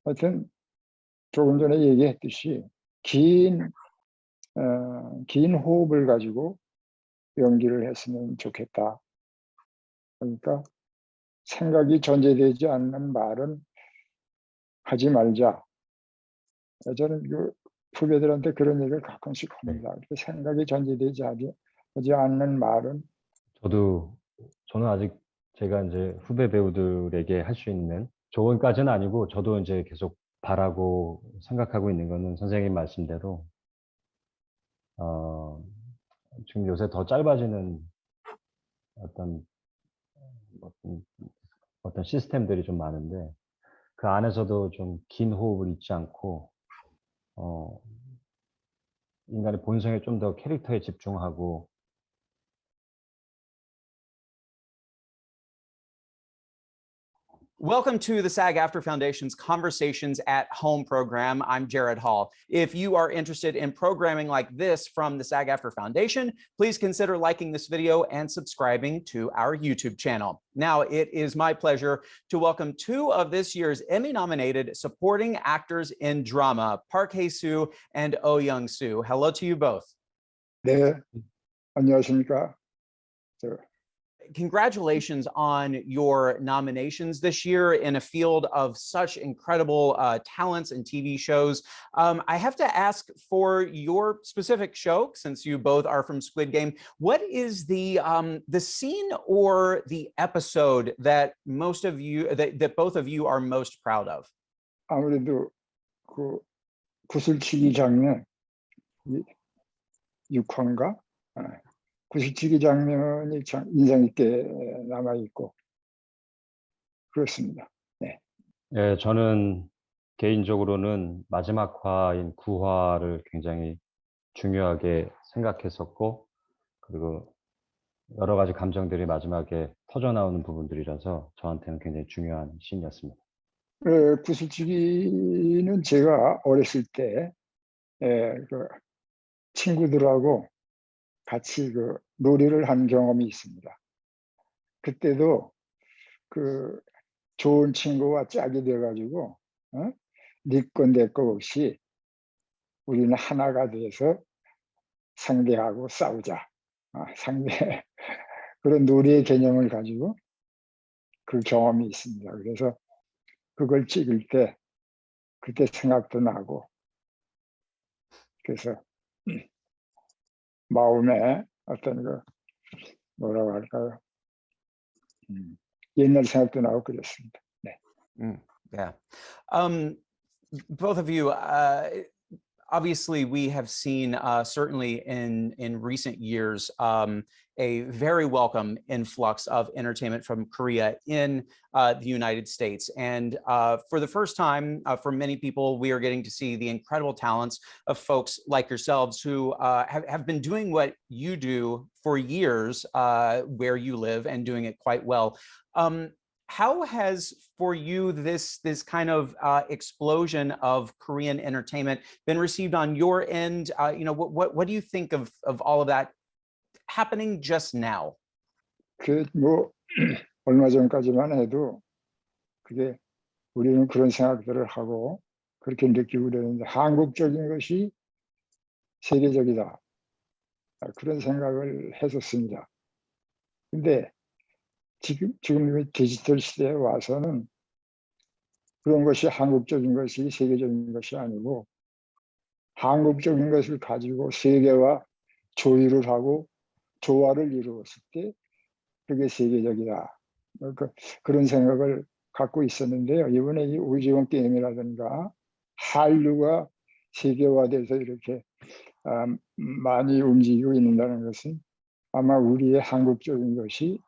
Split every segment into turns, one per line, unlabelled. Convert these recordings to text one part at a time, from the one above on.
하여튼 조금 전에 얘기했듯이 긴 호흡을 가지고 연기를 했으면 좋겠다. 그러니까 생각이 전제되지 않는 말은 하지 말자. 저는 그 후배들한테 그런 얘기를 가끔씩 합니다. 생각이 전제되지 하지 않는 말은.
저는 아직 제가 이제 후배 배우들에게 할 수 있는 조언까지는 아니고, 저도 이제 계속 바라고 생각하고 있는 거는 선생님 말씀대로 지금 요새 더 짧아지는 어떤 어떤 어떤 시스템들이 좀 많은데, 그 안에서도 좀 긴 호흡을 잊지 않고 인간의 본성에 좀 더 캐릭터에 집중하고.
Welcome to the SAG-AFTRA Foundation's Conversations at Home program. I'm Jared Hall. If you are interested in programming like this from the SAG-AFTRA Foundation, please consider liking this video and subscribing to our YouTube channel. Now, it is my pleasure to welcome two of this year's Emmy-nominated supporting actors in drama, Park Hae-soo and Oh Young-soo. Hello to you both.
네, 안녕하십니까.
Congratulations on your nominations this year in a field of such incredible talents and TV shows. I have to ask, for your specific show, since you both are from Squid Game, what is the scene or the episode that that both of you are most proud of?
아무래도 그 구슬치기 장면 6화인가? 구슬치기 장면이 참 인상 있게 남아 있고 그렇습니다. 네.
예, 저는 개인적으로는 마지막 화인 9화를 굉장히 중요하게 생각했었고, 그리고 여러 가지 감정들이 마지막에 터져 나오는 부분들이라서 저한테는 굉장히 중요한 씬이었습니다.
구슬치기는 제가 어렸을 때 그 친구들하고 같이 그 놀이를 한 경험이 있습니다. 그때도 그 좋은 친구와 짝이 돼가지고 네 거 내 거 없이 우리는 하나가 돼서 상대하고 싸우자. 상대 그런 놀이의 개념을 가지고 그 경험이 있습니다. 그래서 그걸 찍을 때 그때 생각도 나고, 그래서 마음에 어떤 그 뭐라고 할까요? 옛날 생각도 나고 그랬습니다. 네.
Yeah. Both of you, obviously, we have seen certainly in recent years a very welcome influx of entertainment from Korea in the United States. And for the first time, for many people, we are getting to see the incredible talents of folks like yourselves who have been doing what you do for years where you live, and doing it quite well. How has, for you, this kind of explosion of Korean entertainment been received on your end? What do you think of all of that happening just now?
뭐 얼마 전까지만 해도 그게 우리는 그런 생각들을 하고 그렇게 느끼고 그러는데, 한국적인 것이 세계적이다, 그런 생각을 했었습니다. 근데 지금 디지털 시대에 와서는 그런 것이 한국적인 것이 세계적인 것이 아니고, 한국적인 것을 가지고 세계와 조율을 하고 조화를 이루었을 때 그게 세계적이다, 그런 생각을 갖고 있었는데요. 이번에 이 오징어 게임이라든가 한류가 세계화돼서 이렇게 많이 움직이고 있다는 것은 아마 우리의 한국적인 것이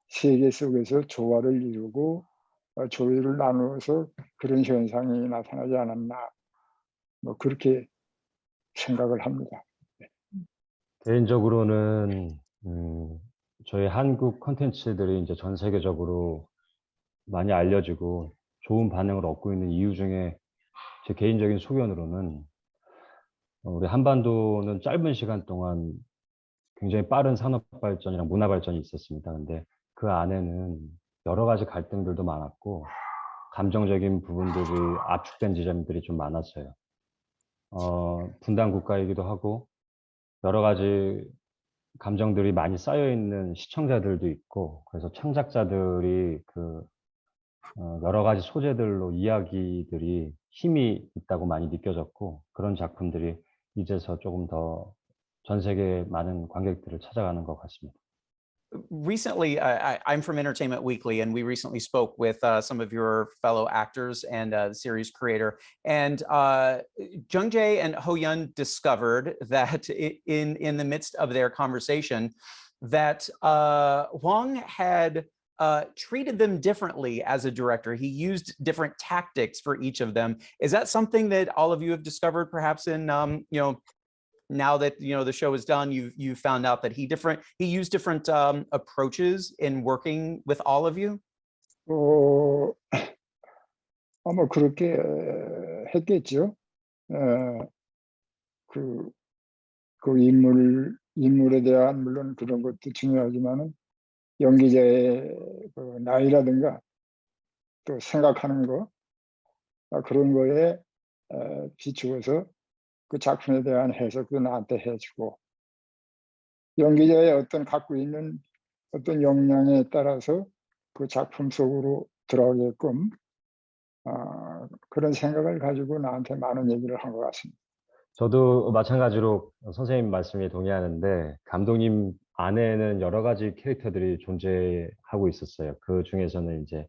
세계 속에서 조화를 이루고 조율을 나누어서 그런 현상이 나타나지 않았나, 뭐 그렇게 생각을 합니다.
개인적으로는 저희 한국 콘텐츠들이 이제 전 세계적으로 많이 알려지고 좋은 반응을 얻고 있는 이유 중에 제 개인적인 소견으로는, 우리 한반도는 짧은 시간 동안 굉장히 빠른 산업 발전이랑 문화 발전이 있었습니다. 근데 그 안에는 여러 가지 갈등들도 많았고, 감정적인 부분들이 압축된 지점들이 좀 많았어요. 분단 국가이기도 하고 여러 가지 감정들이 많이 쌓여 있는 시청자들도 있고 그래서 창작자들이 여러 가지 소재들로 이야기들이 힘이 있다고 많이 느껴졌고 그런 작품들이 이제서 조금 더 전 세계 많은 관객들을 찾아가는 것 같습니다.
Recently, I'm from Entertainment Weekly, and we recently spoke with some of your fellow actors and series creator. And Jung Jae and Ho Yun discovered that in the midst of their conversation, that Hwang had treated them differently as a director. He used different tactics for each of them. Is that something that all of you have discovered, perhaps in now that the show is done, you found out that he used different approaches in working with all of you?
아마 그렇게 했겠죠. 그 인물에 대한 물론 그런 것도 중요하지만은 연기자의 그 나이라든가 또 생각하는 거 그런 거에 비추어서 그 작품에 대한 해석도 나한테 해주고 연기자의 어떤 갖고 있는 어떤 역량에 따라서 그 작품 속으로 들어가게끔 그런 생각을 가지고 나한테 많은 얘기를 한 것 같습니다.
저도 마찬가지로 선생님 말씀에 동의하는데 감독님 안에는 여러 가지 캐릭터들이 존재하고 있었어요. 그 중에서는 이제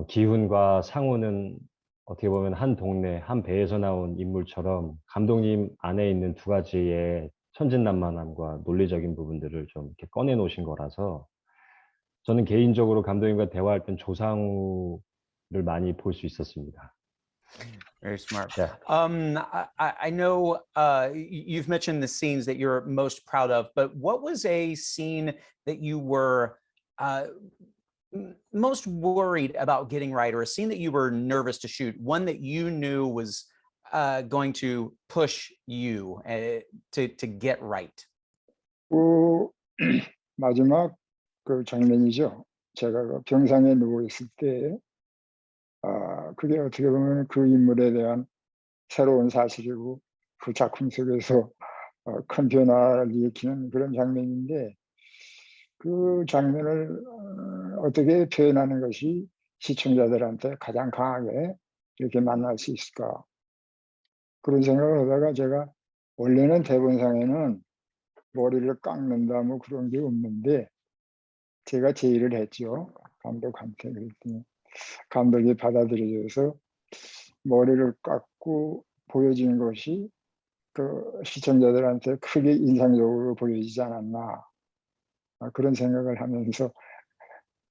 기훈과 상우는 어떻게 보면 한 동네, 한 배에서 나온 인물처럼 감독님 안에 있는 두 가지의 천진난만함과 논리적인 부분들을 좀 이렇게 꺼내 놓으신 거라서 저는 개인적으로 감독님과 대화할 땐 조상우를 많이 볼 수 있었습니다.
Very smart.
Yeah.
I know you've mentioned the scenes that you're most proud of, but what was a scene that you were most worried about getting right, or a scene that you were nervous to shoot, one that you knew was going to push you to get right?
마지막 그 장면이죠. 제가 그 병상에 누워 있을 때, 그게 어떻게 보면 그 인물에 대한 새로운 사실이고 그 작품 속에서 큰 변화를 일으키는 그런 장면인데 그 장면을 어떻게 표현하는 것이 시청자들한테 가장 강하게 이렇게 만날 수 있을까 그런 생각을 하다가 제가 원래는 대본상에는 머리를 깎는다 뭐 그런 게 없는데 제가 제의를 했죠. 감독한테. 그랬더니 감독이 받아들여줘서 머리를 깎고 보여지는 것이 그 시청자들한테 크게 인상적으로 보여지지 않았나 그런 생각을 하면서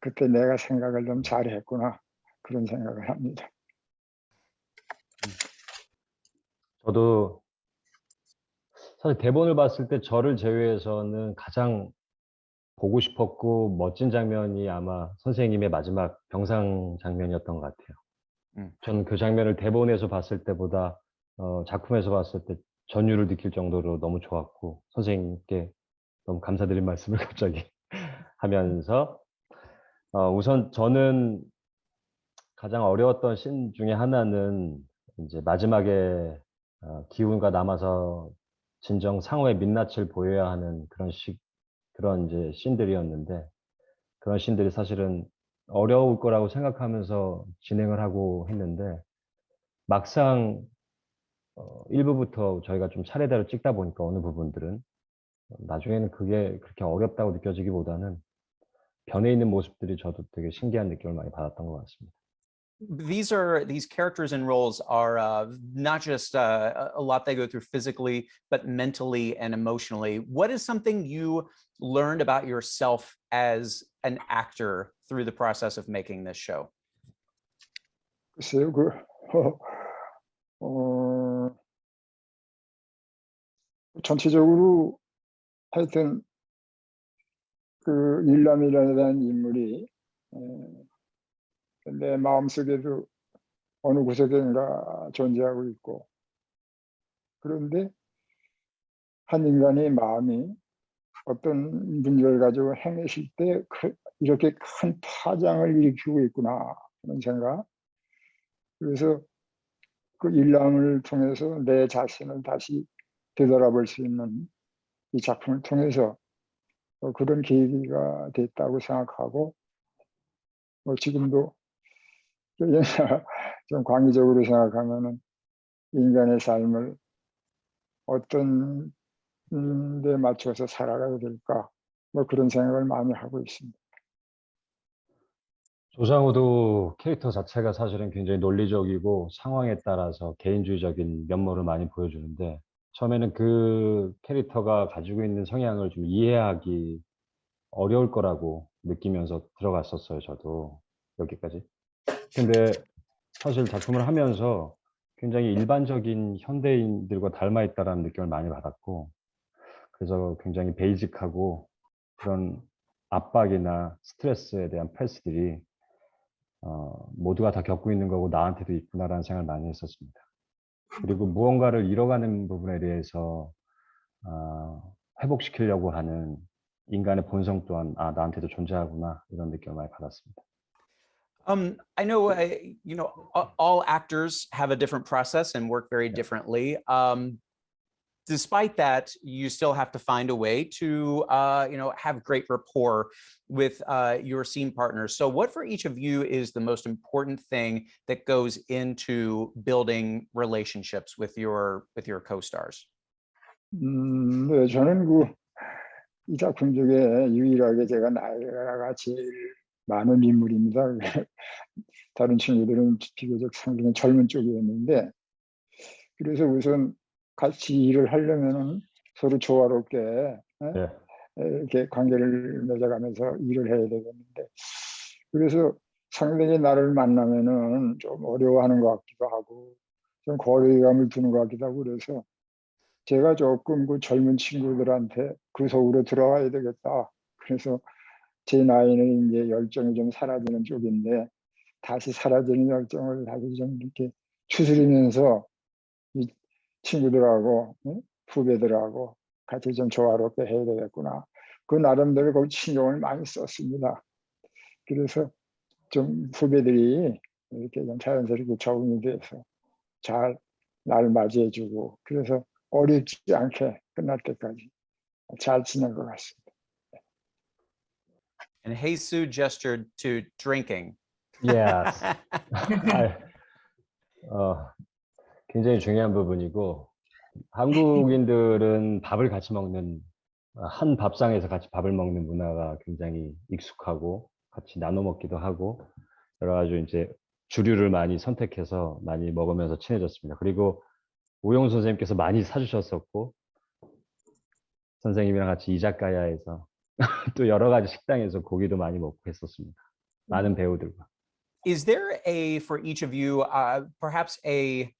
그때 내가 생각을 좀 잘했구나 그런 생각을 합니다.
저도 사실 대본을 봤을 때 저를 제외해서는 가장 보고 싶었고 멋진 장면이 아마 선생님의 마지막 병상 장면이었던 것 같아요. 저는 그 장면을 대본에서 봤을 때보다 작품에서 봤을 때 전율을 느낄 정도로 너무 좋았고 선생님께 너무 감사드린 말씀을 갑자기 하면서 우선 저는 가장 어려웠던 씬 중에 하나는 이제 마지막에 기훈과 남아서 진정 상호의 민낯을 보여야 하는 그런 이제 씬들이었는데 그런 씬들이 사실은 어려울 거라고 생각하면서 진행을 하고 했는데 막상 1부부터 저희가 좀 차례대로 찍다 보니까 어느 부분들은 나중에는 그게 그렇게 어렵다고 느껴지기보다는 변해 있는 모습들이 저도 되게 신기한 느낌을 많이 받았던 것 같습니다.
These characters and roles are not just a lot they go through physically, but mentally and emotionally. What is something you learned about yourself as an actor through the process of making this show?
글쎄요, 전체적으로 하여튼 그 일남이라는 인물이 내 마음속에도 어느 곳에든가 존재하고 있고 그런데 한 인간의 마음이 어떤 문제를 가지고 헤매실 때 이렇게 큰 파장을 일으키고 있구나 하는 생각 그래서 그 일남을 통해서 내 자신을 다시 되돌아볼 수 있는 이 작품을 통해서 그런 계기가 됐다고 생각하고 지금도 좀 광의적으로 생각하면은 인간의 삶을 어떤 데 맞춰서 살아가야 될까 뭐 그런 생각을 많이 하고 있습니다.
조장호도 캐릭터 자체가 사실은 굉장히 논리적이고 상황에 따라서 개인주의적인 면모를 많이 보여주는데 처음에는 그 캐릭터가 가지고 있는 성향을 좀 이해하기 어려울 거라고 느끼면서 들어갔었어요, 저도 여기까지. 근데 사실 작품을 하면서 굉장히 일반적인 현대인들과 닮아 있다라는 느낌을 많이 받았고 그래서 굉장히 베이직하고 그런 압박이나 스트레스에 대한 패스들이 모두가 다 겪고 있는 거고 나한테도 있구나라는 생각을 많이 했었습니다. 그리고 무언가를 잃어가는 부분에 대해서 회복시키려고 하는 인간의 본성 또한 나한테도 존재하구나 이런 느낌을 많이 받았습니다.
I know, you know, all actors have a different process and work very differently. Despite that, you still have to find a way to, you know, have great rapport with your scene partners. So what for each of you is the most important thing that goes into building relationships with your co-stars?
네, 저는 이 작품 중에 유일하게 제가 나이가 제일 많은 인물입니다. 다른 친구들은 비교적 상당히 젊은 쪽이었는데 그래서 우선 같이 일을 하려면은 서로 조화롭게
네.
이렇게 관계를 맺어가면서 일을 해야 되겠는데 그래서 상대가 나를 만나면은 좀 어려워하는 것 같기도 하고 좀 거리감을 두는 것 같기도 하고 그래서 제가 조금 그 젊은 친구들한테 그 속으로 들어가야 되겠다. 그래서 제 나이는 이제 열정이 좀 사라지는 쪽인데 다시 사라지는 열정을 다시 좀 이렇게 추스리면서 이 친구들하고 후배들하고 같이 좀 조화롭게 해야 되겠구나. 그 나름대로 그 신경을 많이 썼습니다. 그래서 좀 후배들이 이렇게 좀 자연스럽게 적응이 돼서 잘 날 맞이해주고 그래서 어렵지 않게 끝날 때까지 잘 지낸 것 같습니다.
And Jesus gestured to drinking.
Yes. 굉장히 중요한 부분이고 한국인들은 밥을 같이 먹는 한 밥상에서 같이 밥을 먹는 문화가 굉장히 익숙하고 같이 나눠 먹기도 하고 여러 가지 이제 주류를 많이 선택해서 많이 먹으면서 친해졌습니다. 그리고 우용 선생님께서 많이 사주셨었고 선생님이랑 같이 이자카야에서 또 여러 가지 식당에서 고기도 많이 먹고 했었습니다. 많은 배우들과.
Is there for each of you, perhaps a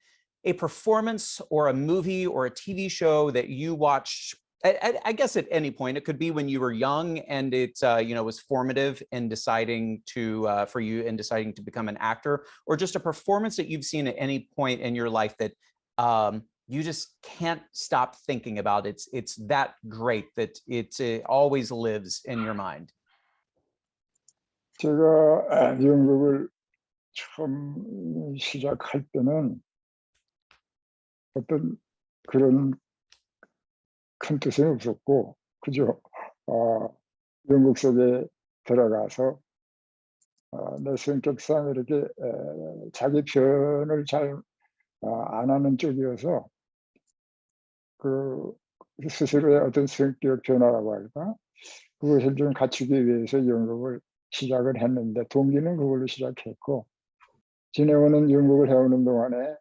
performance or a movie or a TV show that you watched? I guess at any point, it could be when you were young and it you know, was formative in deciding to for you in deciding to become an actor, or just a performance that you've seen at any point in your life that you just can't stop thinking about. It's that great that it always lives in your mind.
제가 연극을 처음 시작할 때는 어떤 그런 큰 뜻은 없었고 그저 연극 속에 들어가서 내 성격상 이렇게 자기 표현을 잘 안 하는 쪽이어서 그 스스로의 어떤 성격 변화라고 할까 그것을 좀 갖추기 위해서 연극을 시작을 했는데 동기는 그걸로 시작했고 지내오는 연극을 해오는 동안에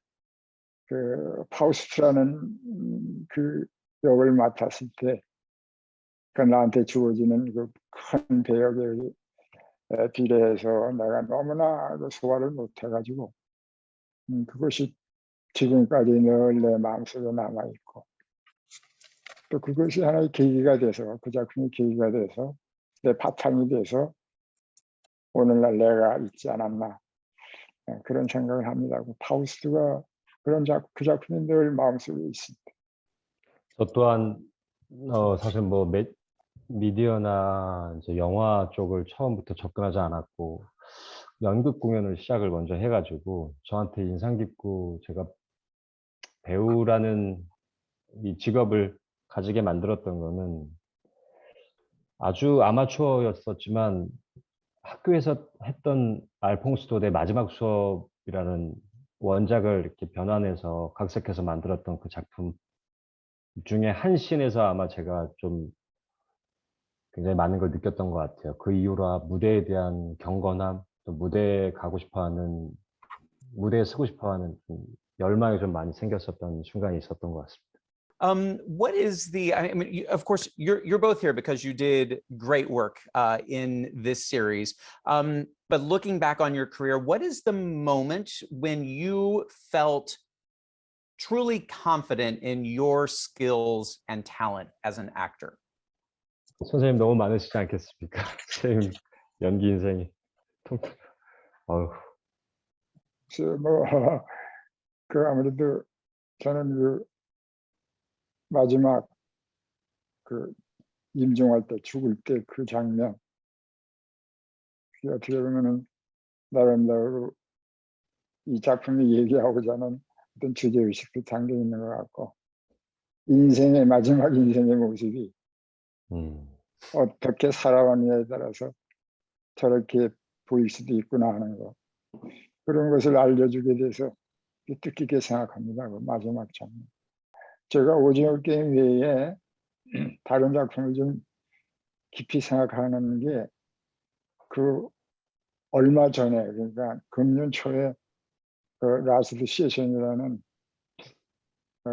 그 파우스트라는 그 역을 맡았을 때 그 나한테 주어지는 그 큰 배역에 비례해서 내가 너무나 그 소화를 못해가지고 그것이 지금까지 늘 내 마음속에 남아있고 또 그것이 하나의 계기가 돼서 그 작품이 계기가 돼서 내 바탕이 돼서 오늘날 내가 있지 않았나 그런 생각을 합니다. 파우스트가 그 작품이 늘 마음속에 있습니다.
저 또한 사실 뭐 미디어나 이제 영화 쪽을 처음부터 접근하지 않았고 연극 공연을 시작을 먼저 해가지고 저한테 인상 깊고 제가 배우라는 이 직업을 가지게 만들었던 거는 아주 아마추어였었지만 학교에서 했던 알퐁스도의 마지막 수업이라는 원작을 이렇게 변환해서 각색해서 만들었던 그 작품 중에 한 씬에서 아마 제가 좀 굉장히 많은 걸 느꼈던 것 같아요. 그 이후로 무대에 대한 경건함, 또 무대에 가고 싶어하는, 무대에 서고 싶어하는 좀 열망이 좀 많이 생겼었던 순간이 있었던 것 같습니다.
What is the? I mean, of course, you're both here because you did great work in this series. But looking back on your career, what is the moment when you felt truly confident in your skills and talent as an actor?
선생님 너무 많으시지 않겠습니까? 선생님 연기 인생이 통통. 어휴.
그래서 뭐, 그 아무래도 저는 그 마지막 그 임종할 때 죽을 때 그 장면, 그게 어떻게 보면은 나름대로 이 작품이 얘기하고자 하는 어떤 주제의식도 담겨 있는 것 같고, 인생의 마지막 인생의 모습이 어떻게 살아왔느냐에 따라서 저렇게 보일 수도 있구나 하는 거, 그런 것을 알려주게 돼서 뜻깊게 생각합니다. 그 마지막 장면. 제가 오징어 게임 외에 다른 작품을 좀 깊이 생각하는 게 그 얼마 전에, 그러니까 금년 초에 그 라스트 세션이라는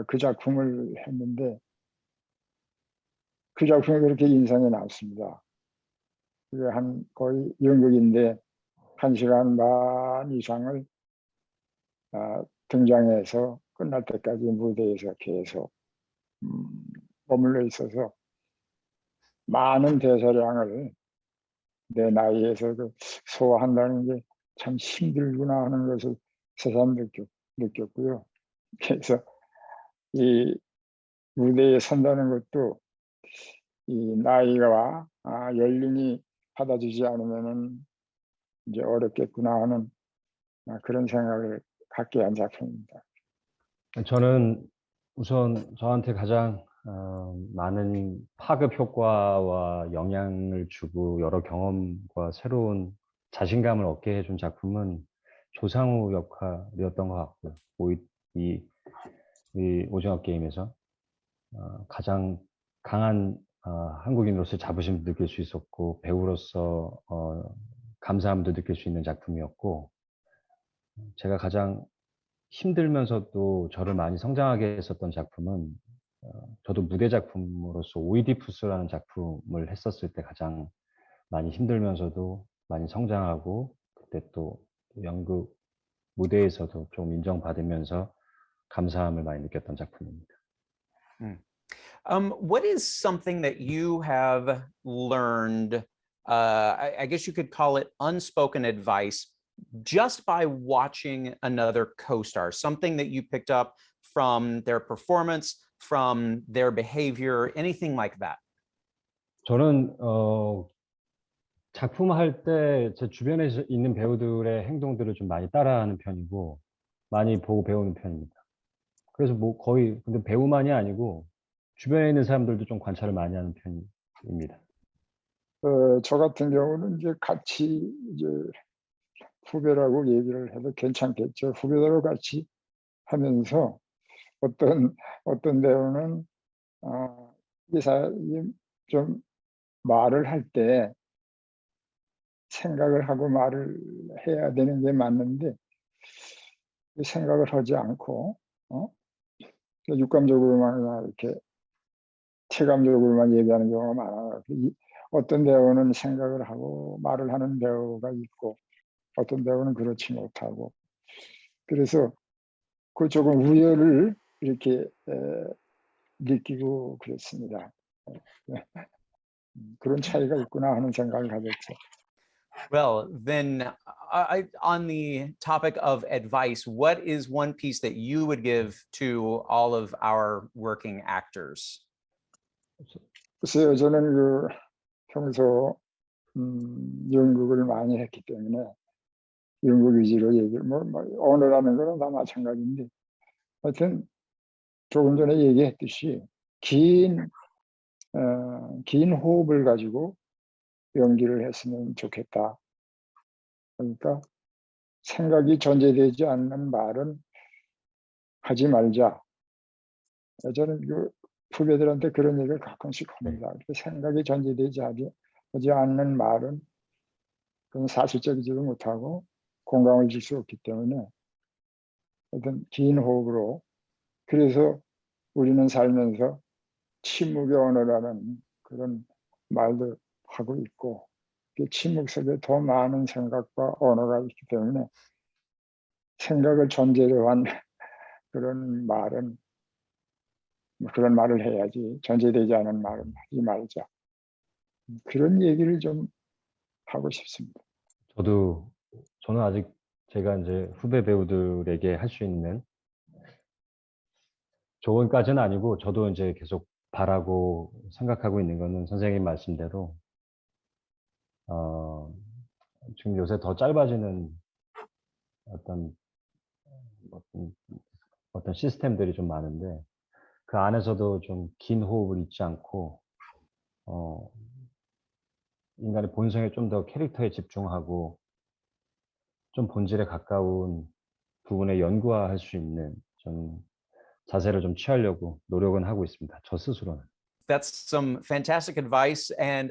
그 작품을 했는데 그 작품이 그렇게 인상이 났습니다. 그게 한 거의 연극인데 1시간 반 이상을 등장해서 끝날 때까지 무대에서 계속 머물러 있어서 많은 대사량을 내 나이에서 소화한다는 게 참 힘들구나 하는 것을 새삼 느꼈고요. 그래서 이 무대에 선다는 것도 이 나이와 연륜이 받아주지 않으면은 이제 어렵겠구나 하는 그런 생각을 갖게 한 작품입니다.
저는 우선 저한테 가장 많은 파급 효과와 영향을 주고 여러 경험과 새로운 자신감을 얻게 해준 작품은 조상우 역할이었던 것 같고요. 이 오징어 게임에서 가장 강한 한국인으로서의 자부심도 느낄 수 있었고 배우로서 감사함도 느낄 수 있는 작품이었고, 제가 가장 힘들면서도 저를 많이 성장하게 했었던 작품은 저도 무대 작품으로서 오이디푸스라는 작품을 했었을 때 가장 많이 힘들면서도 많이 성장하고, 그때 또 연극 무대에서도 좀 인정받으면서 감사함을 많이 느꼈던 작품입니다.
What is something that you have learned? I guess you could call it unspoken advice just by watching another co-star, something that you picked up from their performance, from their behavior, anything like that.
저는 작품 할 때 제 주변에 있는 배우들의 행동들을 좀 많이 따라하는 편이고 많이 보고 배우는 편입니다. 그래서 뭐 거의 근데 배우만이 아니고 주변에 있는 사람들도 좀 관찰을 많이 하는 편입니다.
저 같은 경우는 이제 같이 이제 후배라고 얘기를 해도 괜찮겠죠. 후배들하고 같이 하면서 어떤 배우는 이 사람이 좀 말을 할 때 생각을 하고 말을 해야 되는 게 맞는데 생각을 하지 않고 육감적으로만 그냥 이렇게 체감적으로만 얘기하는 경우가 많아요. 어떤 배우는 생각을 하고 말을 하는 배우가 있고 어떤 배우는 그렇지 못하고, 그래서 그 조금 우열을 이렇게 느끼고 그랬습니다. 그런 차이가 있구나 하는 생각을 가졌죠.
Well, then on the topic of advice, what is one piece that you would give to all of our working actors?
글쎄요, 저는 그 평소 연극을 많이 했기 때문에 연극 위주로 얘기를 언어라는 거는 다 마찬가지인데 하여튼 조금 전에 얘기했듯이 긴 호흡을 가지고 연기를 했으면 좋겠다. 그러니까 생각이 전제되지 않는 말은 하지 말자. 저는 그 후배들한테 그런 얘기를 가끔씩 합니다. 생각이 전제되지 하지 않는 말은 그건 사실적이지도 못하고 공감을 줄 수 없기 때문에 어떤 긴 호흡으로 그래서 우리는 살면서 침묵의 언어라는 그런 말도 하고 있고 그 침묵 속에 더 많은 생각과 언어가 있기 때문에 생각을 전제로 한 그런 말은 그런 말을 해야지 전제되지 않은 말은 하지 말자. 그런 얘기를 좀 하고 싶습니다.
저는 아직 제가 이제 후배 배우들에게 할 수 있는 조언까지는 아니고 저도 이제 계속 바라고 생각하고 있는 거는 선생님 말씀대로 지금 요새 더 짧아지는 어떤 시스템들이 좀 많은데 그 안에서도 좀 긴 호흡을 잊지 않고 인간의 본성에 좀 더 캐릭터에 집중하고 좀 본질에 가까운 부분에 연구할 수 있는 좀 자세를 좀 취하려고 노력은 하고 있습니다. 저 스스로는.
That's some fantastic advice and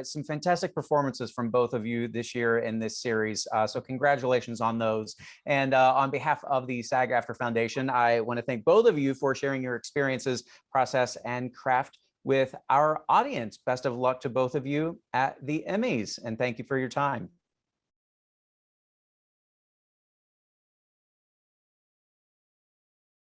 some fantastic performances from both of you this year in this series. So congratulations on those. And on behalf of the SAG-AFTRA Foundation, I want to thank both of you for sharing your experiences, process, and craft with our audience. Best of luck to both of you at the Emmys, and thank you for your time.